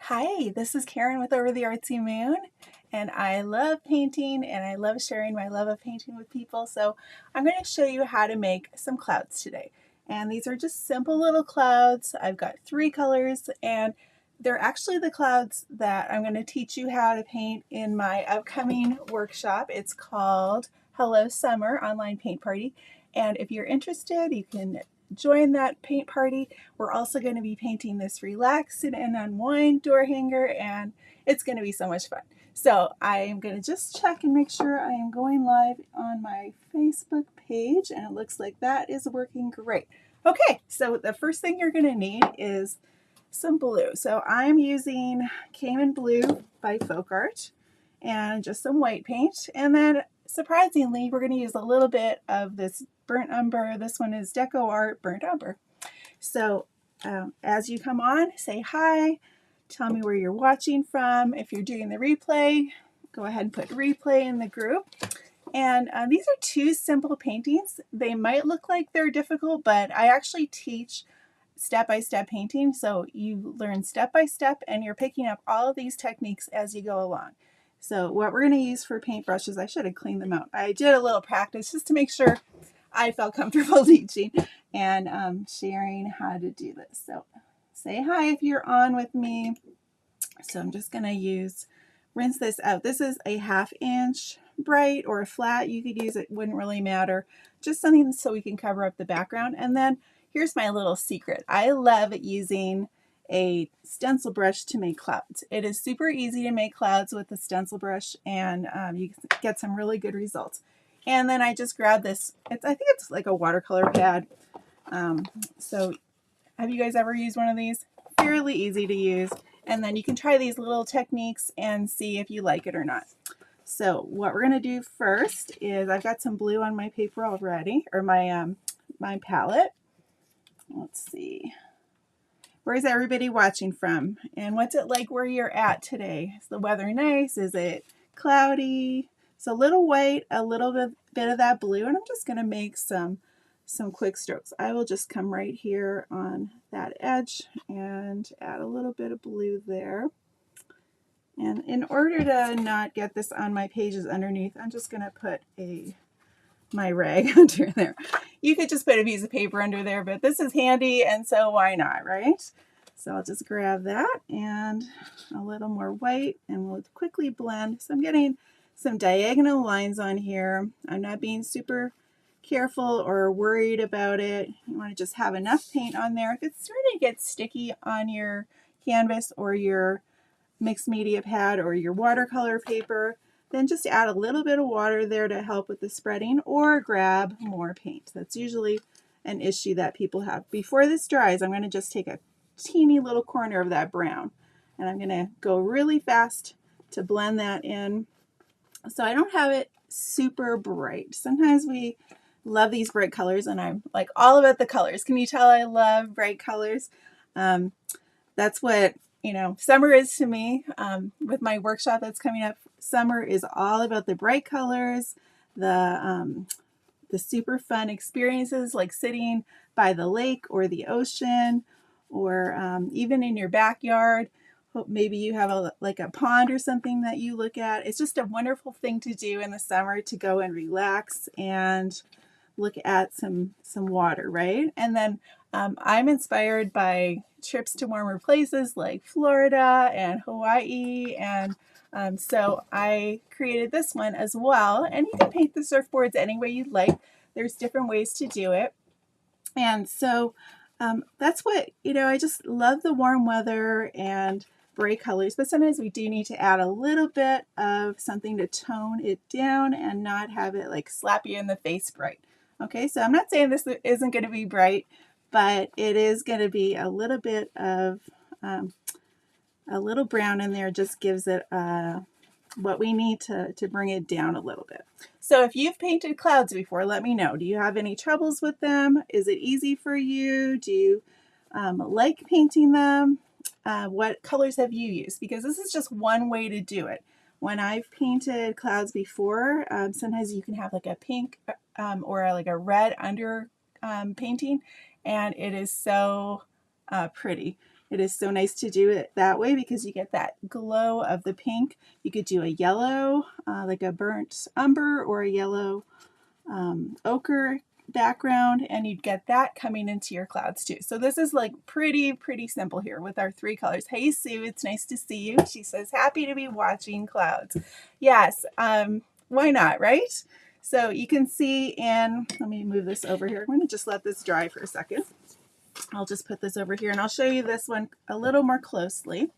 Hi, this is Karen with Over the Artsy Moon, and I love painting and I love sharing my love of painting with people. So I'm going to show you how to make some clouds today. And these are just simple little clouds. I've got 3 colors, and they're actually the clouds that I'm going to teach you how to paint in my upcoming workshop. It's called Hello Summer Online Paint Party. And if you're interested, you can join that paint party. We're also going to be painting this relax and unwind door hanger, and it's going to be so much fun. So I'm going to just check and make sure I am going live on my Facebook page, and it looks like that is working great. Okay, so the first thing you're going to need is some blue. So I'm using Cayman Blue by Folk Art and just some white paint. And then surprisingly, we're going to use a little bit of this burnt umber. This one is Deco Art Burnt Umber. So as you come on, say hi, tell me where you're watching from. If you're doing the replay, go ahead and put replay in the group. And these are 2 simple paintings. They might look like they're difficult, but I actually teach step-by-step painting. So you learn step-by-step, and you're picking up all of these techniques as you go along. So what we're going to use for paintbrushes, I should have cleaned them out. I did a little practice just to make sure I felt comfortable teaching and sharing how to do this. So say hi if you're on with me. So I'm just going to rinse this out. This is a 1/2 inch bright or a flat. You could use it, wouldn't really matter. Just something so we can cover up the background. And then here's my little secret. I love using a stencil brush to make clouds. It is super easy to make clouds with a stencil brush, and you get some really good results. And then I just grab this, I think it's like a watercolor pad. So have you guys ever used one of these? Fairly easy to use. And then you can try these little techniques and see if you like it or not. So what we're going to do first is I've got some blue on my paper already, or my palette. Let's see. Where's everybody watching from? And what's it like where you're at today? Is the weather nice? Is it cloudy? So a little white, a little bit of that blue, and I'm just going to make some quick strokes. I will just come right here on that edge and add a little bit of blue there. And in order to not get this on my pages underneath, I'm just going to put my rag under there. You could just put a piece of paper under there, but this is handy, and so why not, right? So I'll just grab that and a little more white, and we'll quickly blend. So I'm getting some diagonal lines on here. I'm not being super careful or worried about it. You want to just have enough paint on there. If it's starting to get sticky on your canvas or your mixed media pad or your watercolor paper, then just add a little bit of water there to help with the spreading, or grab more paint. That's usually an issue that people have. Before this dries, I'm going to just take a teeny little corner of that brown, and I'm going to go really fast to blend that in. So I don't have it super bright. Sometimes we love these bright colors, and I'm like all about the colors. Can you tell I love bright colors? That's what summer is to me. With my workshop that's coming up, summer is all about the bright colors, the super fun experiences like sitting by the lake or the ocean, or even in your backyard. Maybe you have a pond or something that you look at. It's just a wonderful thing to do in the summer, to go and relax and look at some water, right? And then I'm inspired by trips to warmer places like Florida and Hawaii, and so I created this one as well. And you can paint the surfboards any way you'd like. There's different ways to do it. And so that's what, I just love the warm weather and bright colors, but sometimes we do need to add a little bit of something to tone it down and not have it like slap you in the face bright. Okay, so I'm not saying this isn't going to be bright, but it is going to be a little bit of a little brown in there. Just gives it what we need to bring it down a little bit. So if you've painted clouds before, let me know. Do you have any troubles with them? Is it easy for you? Do you like painting them? What colors have you used? Because this is just one way to do it. When I've painted clouds before, sometimes you can have like a pink or like a red under painting, and it is so pretty. It is so nice to do it that way because you get that glow of the pink. You could do a yellow, like a burnt umber, or a yellow ochre background, and you'd get that coming into your clouds too. So this is like pretty simple here with our 3 colors. Hey Sue, it's nice to see you. She says happy to be watching clouds. Yes, why not, right? So you can see in, let me move this over here. I'm going to just let this dry for a second. I'll just put this over here and I'll show you this one a little more closely.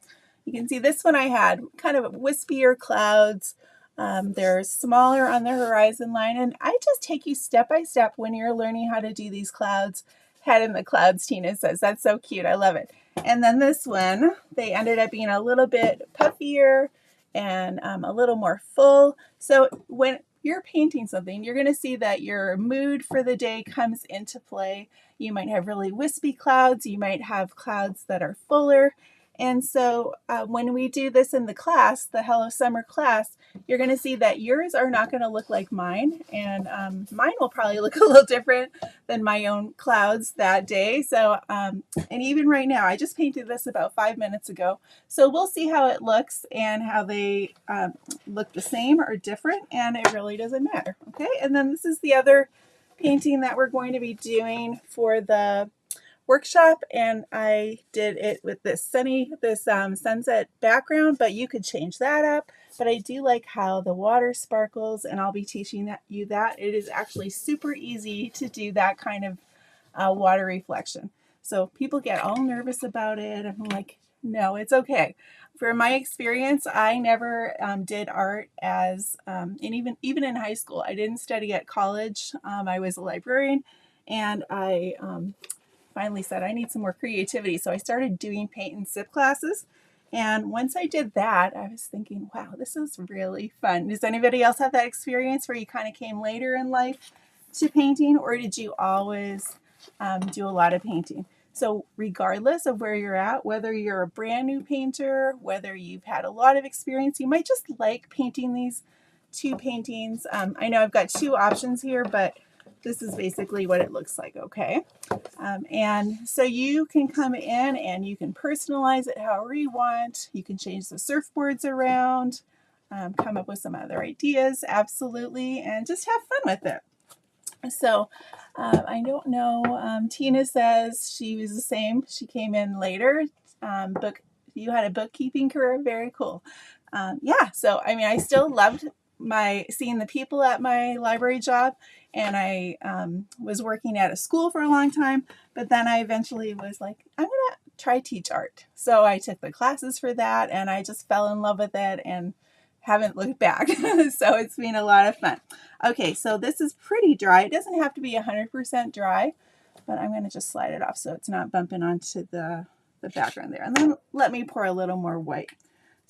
You can see this one I had kind of wispier clouds. They're smaller on the horizon line, and I just take you step by step when you're learning how to do these clouds. Head in the clouds, Tina says. That's so cute. I love it. And then this one, they ended up being a little bit puffier and a little more full. So when you're painting something, you're going to see that your mood for the day comes into play. You might have really wispy clouds. You might have clouds that are fuller. And so when we do this in the class, the Hello Summer class, you're going to see that yours are not going to look like mine. And mine will probably look a little different than my own clouds that day. So, and even right now, I just painted this about 5 minutes ago. So we'll see how it looks and how they look the same or different. And it really doesn't matter. Okay. And then this is the other painting that we're going to be doing for the workshop, and I did it with this sunset background, but you could change that up. But I do like how the water sparkles, and I'll be teaching you that. It is actually super easy to do that kind of water reflection. So people get all nervous about it. I'm like, no, it's okay. From my experience, I never did art as, and even in high school, I didn't study at college. I was a librarian, and I finally said, I need some more creativity. So I started doing paint and sip classes. And once I did that, I was thinking, wow, this is really fun. Does anybody else have that experience where you kind of came later in life to painting, or did you always do a lot of painting? So regardless of where you're at, whether you're a brand new painter, whether you've had a lot of experience, you might just like painting these 2 paintings. I know I've got 2 options here, but this is basically what it looks like, okay? And so you can come in and you can personalize it however you want. You can change the surfboards around, come up with some other ideas, absolutely, and just have fun with it. So I don't know, Tina says she was the same. She came in later. You had a bookkeeping career, very cool. Yeah, so I mean, I still loved seeing the people at my library job, and I was working at a school for a long time, but then I eventually was like, I'm gonna try teach art. So I took the classes for that, and I just fell in love with it and haven't looked back. So it's been a lot of fun. Okay, so this is pretty dry. It doesn't have to be 100% dry, but I'm gonna just slide it off so it's not bumping onto the background there. And then let me pour a little more white.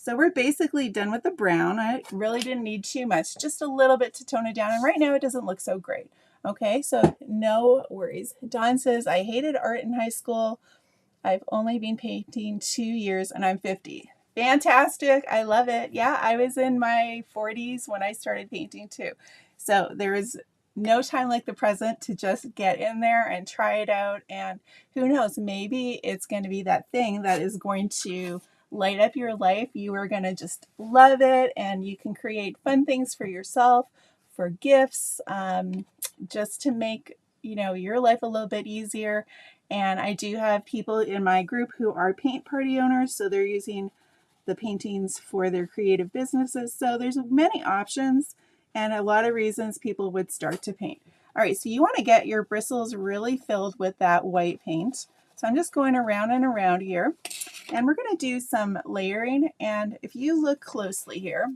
So we're basically done with the brown. I really didn't need too much, just a little bit to tone it down. And right now it doesn't look so great. Okay, so no worries. Dawn says, I hated art in high school. I've only been painting 2 years and I'm 50. Fantastic. I love it. Yeah, I was in my 40s when I started painting too. So there is no time like the present to just get in there and try it out. And who knows, maybe it's going to be that thing that is going to light up your life. You are going to just love it, and you can create fun things for yourself, for gifts, just to make your life a little bit easier. And I do have people in my group who are paint party owners, so they're using the paintings for their creative businesses. So there's many options and a lot of reasons people would start to paint. All right, so you want to get your bristles really filled with that white paint. So I'm just going around and around here, and we're going to do some layering. And if you look closely here,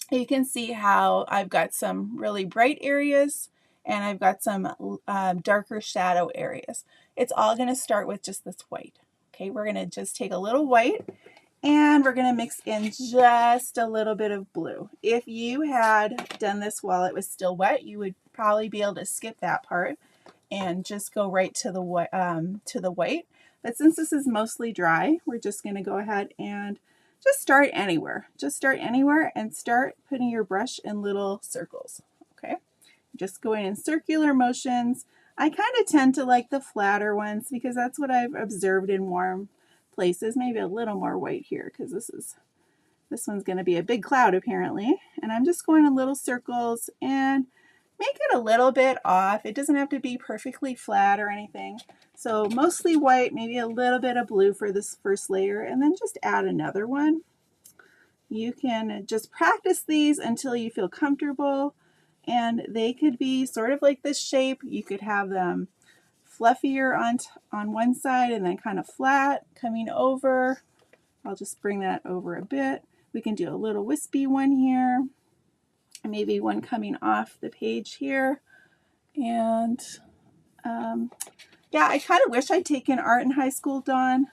you can see how I've got some really bright areas and I've got some darker shadow areas. It's all going to start with just this white. Okay, we're going to just take a little white and we're going to mix in just a little bit of blue. If you had done this while it was still wet, you would probably be able to skip that part and just go right to the white. But since this is mostly dry, we're just going to go ahead and just start anywhere. Just start anywhere and start putting your brush in little circles. Okay, just going in circular motions. I kind of tend to like the flatter ones because that's what I've observed in warm places, maybe a little more white here because this one's going to be a big cloud apparently. And I'm just going in little circles and make it a little bit off. It doesn't have to be perfectly flat or anything. So mostly white, maybe a little bit of blue for this first layer, and then just add another one. You can just practice these until you feel comfortable, and they could be sort of like this shape. You could have them fluffier on one side and then kind of flat coming over. I'll just bring that over a bit. We can do a little wispy one here, maybe one coming off the page here. And yeah, I kind of wish I'd taken art in high school, Dawn,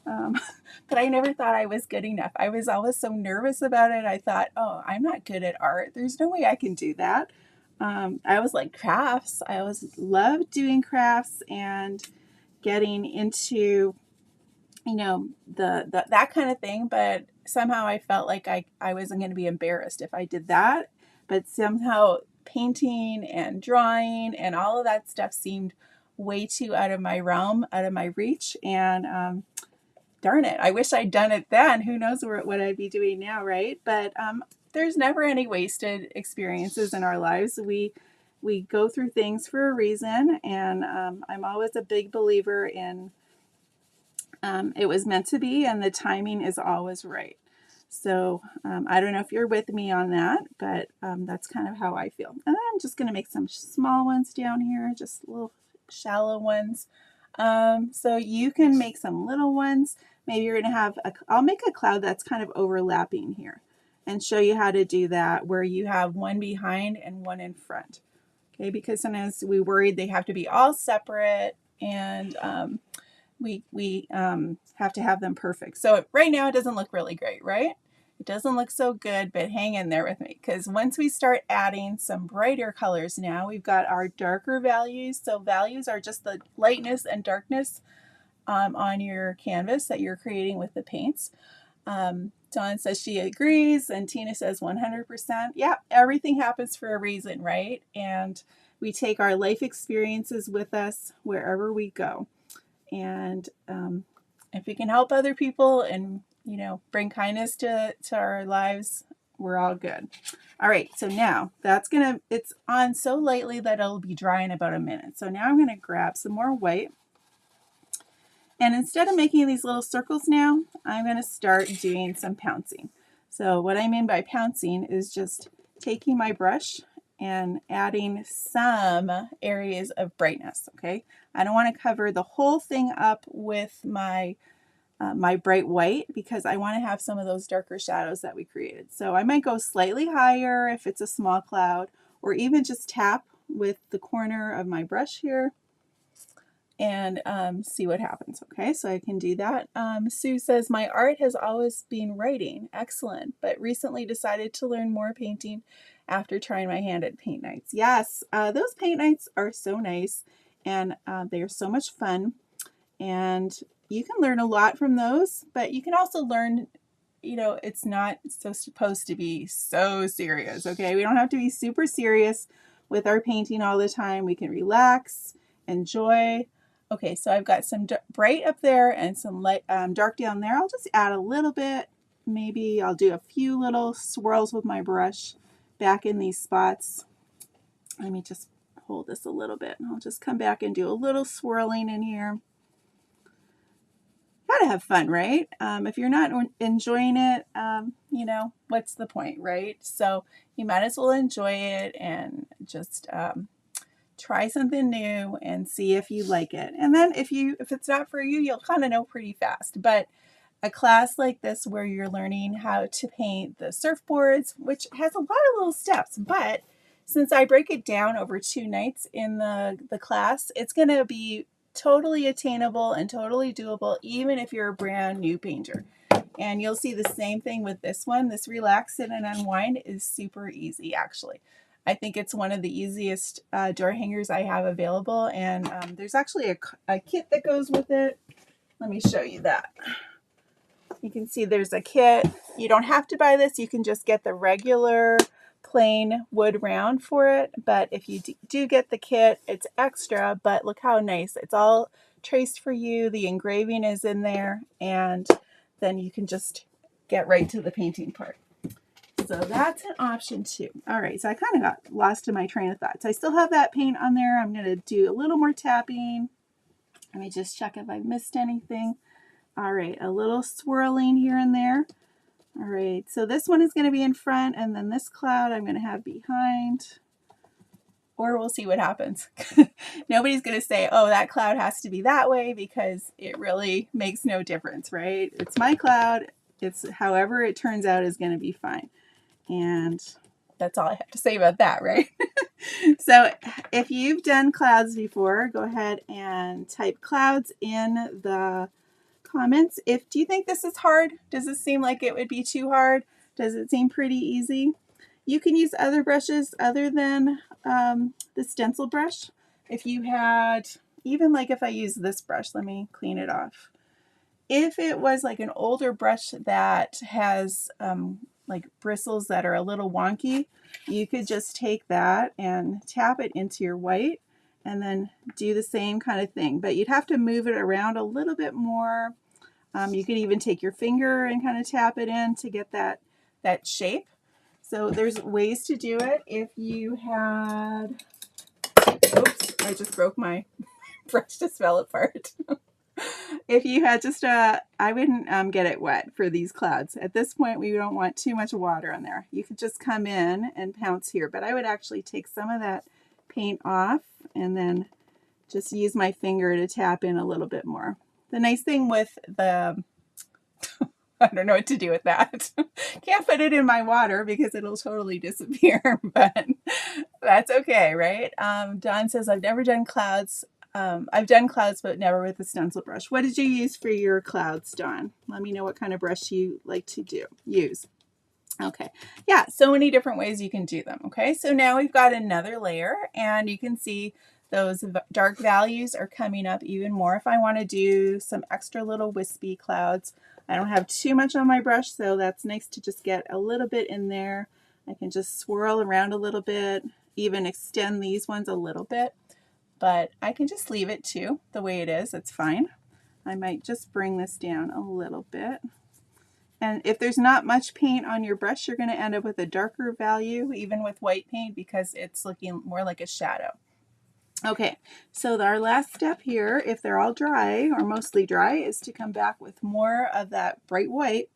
but I never thought I was good enough. I was always so nervous about it. I thought, oh, I'm not good at art. There's no way I can do that. I was like crafts. I always loved doing crafts and getting into, you know, that kind of thing. But somehow I felt like I wasn't going to be embarrassed if I did that. But somehow painting and drawing and all of that stuff seemed way too out of my realm, out of my reach. And darn it, I wish I'd done it then. Who knows what I'd be doing now, right? But there's never any wasted experiences in our lives. We go through things for a reason, and I'm always a big believer in it was meant to be, and the timing is always right. So I don't know if you're with me on that, but that's kind of how I feel. And I'm just going to make some small ones down here, just little shallow ones. So you can make some little ones. Maybe you're going to have, I'll make a cloud that's kind of overlapping here and show you how to do that where you have one behind and one in front. Okay, because sometimes we worried they have to be all separate, and we have to have them perfect. So right now it doesn't look really great, right? It doesn't look so good, but hang in there with me, because once we start adding some brighter colors now, we've got our darker values. So values are just the lightness and darkness on your canvas that you're creating with the paints. Dawn says she agrees, and Tina says 100%. Yeah, everything happens for a reason, right? And we take our life experiences with us wherever we go. And if we can help other people and, you know, bring kindness to our lives, we're all good. All right, so now it's on so lightly that it'll be dry in about a minute. So now I'm going to grab some more white. And instead of making these little circles now, I'm going to start doing some pouncing. So what I mean by pouncing is just taking my brush and adding some areas of brightness, okay? I don't want to cover the whole thing up with my my bright white, because I want to have some of those darker shadows that we created. So I might go slightly higher if it's a small cloud, or even just tap with the corner of my brush here and see what happens. Okay, so I can do that. Sue says, my art has always been writing. Excellent, but recently decided to learn more painting after trying my hand at paint nights. Yes, those paint nights are so nice, and they are so much fun, and you can learn a lot from those, but you can also learn, you know, it's not so supposed to be so serious, okay? We don't have to be super serious with our painting all the time. We can relax, enjoy. Okay, so I've got some bright up there and some light, dark down there. I'll just add a little bit. Maybe I'll do a few little swirls with my brush back in these spots. Let me just hold this a little bit, and I'll just come back and do a little swirling in here. Gotta have fun, right? If you're not enjoying it, you know, what's the point, right? So you might as well enjoy it and just try something new and see if you like it. And then if it's not for you, you'll kind of know pretty fast. But a class like this where you're learning how to paint the surfboards, which has a lot of little steps, but since I break it down over 2 nights in the class, it's going to be totally attainable and totally doable, even if you're a brand new painter. And you'll see the same thing with this one. This Relax It and Unwind is super easy, actually. I think it's one of the easiest door hangers I have available, and there's actually a kit that goes with it. Let me show you that. You can see there's a kit. You don't have to buy this. You can just get the regular plain wood round for it, but if you do get the kit, it's extra. But look how nice. It's all traced for you. The engraving is in there, and then you can just get right to the painting part. So that's an option too. All right, so I kind of got lost in my train of thoughts. I still have that paint on there. I'm going to do a little more tapping. Let me just check if I've missed anything. All right, a little swirling here and there. All right, so this one is going to be in front, and then this cloud I'm going to have behind. Or we'll see what happens. Nobody's going to say, oh, that cloud has to be that way, because it really makes no difference, right? It's my cloud. It's however it turns out is going to be fine. And that's all I have to say about that, right? So if you've done clouds before, go ahead and type clouds in the comments. Do you think this is hard? Does it seem like it would be too hard? Does it seem pretty easy? You can use other brushes other than the stencil brush. If you had, even like if I use this brush, let me clean it off. If it was like an older brush that has like bristles that are a little wonky, you could just take that and tap it into your white and then do the same kind of thing. But you'd have to move it around a little bit more. You could even take your finger and kind of tap it in to get that shape. So there's ways to do it. If you had, oops, I just broke my brush, just fell apart. If you had just I wouldn't get it wet for these clouds. At this point, we don't want too much water on there. You could just come in and pounce here, but I would actually take some of that paint off and then just use my finger to tap in a little bit more. The nice thing with the, I don't know what to do with that. Can't put it in my water because it'll totally disappear, but that's okay, right? Dawn says, I've never done clouds. I've done clouds, but never with a stencil brush. What did you use for your clouds, Dawn? Let me know what kind of brush you like to use. Okay, yeah, so many different ways you can do them. Okay, so now we've got another layer, and you can see those dark values are coming up even more. If I want to do some extra little wispy clouds, I don't have too much on my brush, so that's nice to just get a little bit in there. I can just swirl around a little bit, even extend these ones a little bit. But I can just leave it too, the way it is. It's fine. I might just bring this down a little bit. And if there's not much paint on your brush, you're going to end up with a darker value, even with white paint, because it's looking more like a shadow. Okay, so our last step here, if they're all dry or mostly dry, is to come back with more of that bright white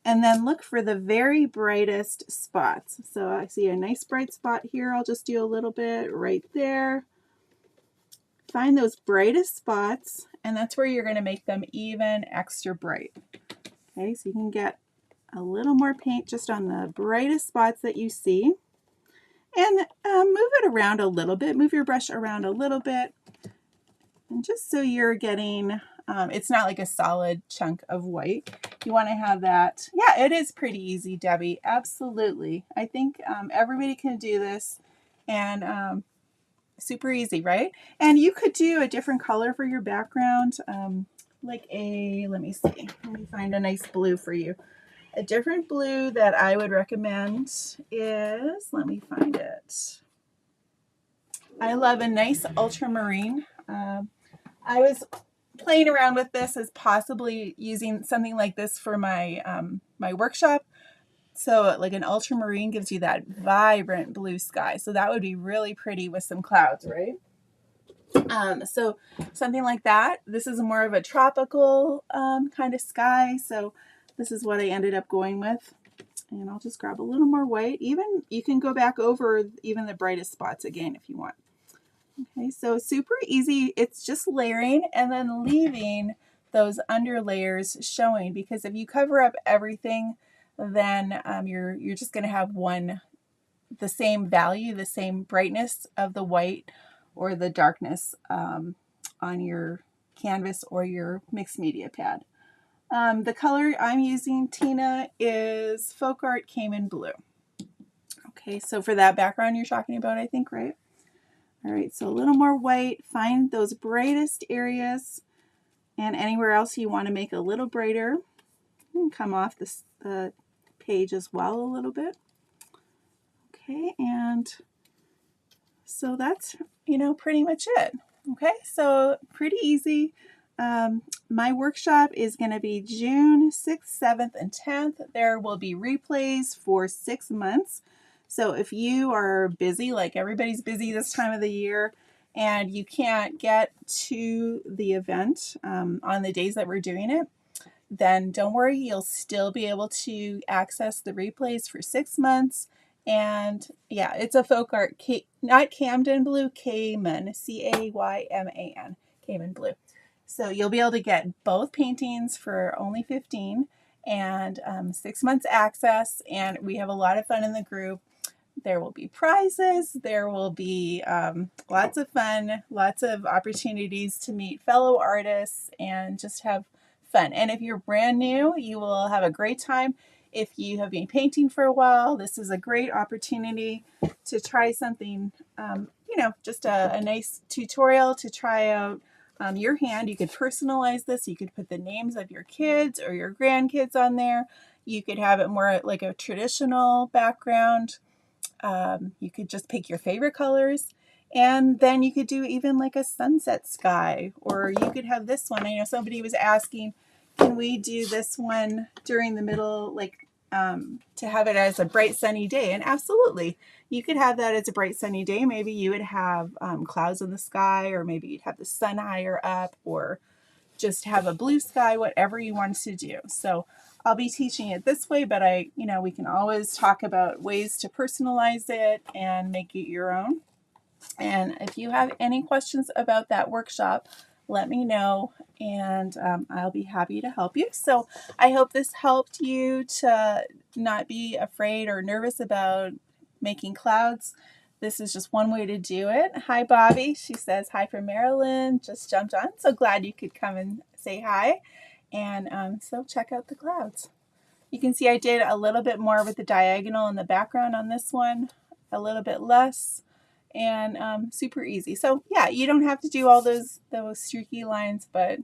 and then look for the very brightest spots. So I see a nice bright spot here. I'll just do a little bit right there. Find those brightest spots, and that's where you're going to make them even extra bright. Okay, so you can get a little more paint just on the brightest spots that you see. And move it around a little bit. Move your brush around a little bit. And just so you're getting, it's not like a solid chunk of white. You want to have that. Yeah, it is pretty easy, Debbie. Absolutely. I think everybody can do this. And super easy, right? And you could do a different color for your background, like let me see, let me find a nice blue for you. A different blue that I would recommend is, let me find it. I love a nice ultramarine. I was playing around with this as possibly using something like this for my my workshop. So like an ultramarine gives you that vibrant blue sky. So that would be really pretty with some clouds, right? So something like that. This is more of a tropical kind of sky. So this is what I ended up going with. And I'll just grab a little more white. Even you can go back over even the brightest spots again if you want. Okay, so super easy. It's just layering and then leaving those under layers showing, because if you cover up everything, then you're just going to have the same value, the same brightness of the white or the darkness on your canvas or your mixed media pad. The color I'm using, Tina, is Folk Art Cayman Blue. Okay, so for that background you're talking about, I think, right? All right, so a little more white. Find those brightest areas, and anywhere else you want to make a little brighter. You can come off this page as well a little bit. Okay, and so that's, pretty much it. Okay, so pretty easy. My workshop is going to be June 6th, 7th, and 10th. There will be replays for 6 months. So if you are busy, like everybody's busy this time of the year, and you can't get to the event on the days that we're doing it, then don't worry, you'll still be able to access the replays for 6 months. And yeah, it's a folk art, not Camden Blue, Cayman, Cayman, Cayman Blue. So you'll be able to get both paintings for only $15 and 6 months access. And we have a lot of fun in the group. There will be prizes. There will be lots of fun, lots of opportunities to meet fellow artists and just have fun. And if you're brand new, you will have a great time. If you have been painting for a while, this is a great opportunity to try something, just a nice tutorial to try out your hand. You could personalize this. You could put the names of your kids or your grandkids on there. You could have it more like a traditional background. You could just pick your favorite colors, and then you could do even like a sunset sky, or you could have this one. I know somebody was asking, can we do this one during the middle, like to have it as a bright sunny day? And absolutely, you could have that as a bright sunny day. Maybe you would have clouds in the sky, or maybe you'd have the sun higher up, or just have a blue sky, whatever you want to do. So I'll be teaching it this way, but we can always talk about ways to personalize it and make it your own. And if you have any questions about that workshop, let me know, and I'll be happy to help you. So I hope this helped you to not be afraid or nervous about making clouds. This is just one way to do it. Hi, Bobby. She says hi from Maryland. Just jumped on. So glad you could come and say hi. And so check out the clouds. You can see I did a little bit more with the diagonal in the background on this one, a little bit less, and super easy. So yeah, you don't have to do all those streaky lines, but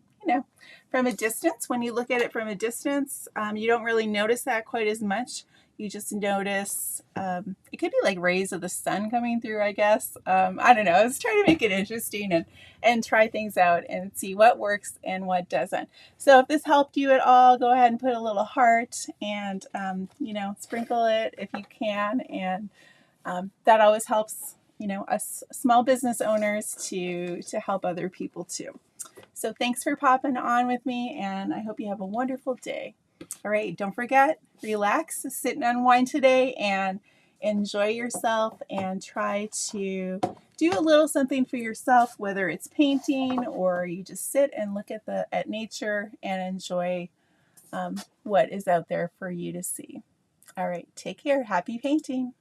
from a distance, when you look at it from a distance, you don't really notice that quite as much. You just notice, it could be like rays of the sun coming through, I guess. I don't know. I was trying to make it interesting and try things out and see what works and what doesn't. So if this helped you at all, go ahead and put a little heart and, sprinkle it if you can. And that always helps, us small business owners to help other people too. So thanks for popping on with me, and I hope you have a wonderful day. All right, don't forget, relax, sit and unwind today, and enjoy yourself, and try to do a little something for yourself, whether it's painting or you just sit and look at nature and enjoy what is out there for you to see. All right, take care. Happy painting.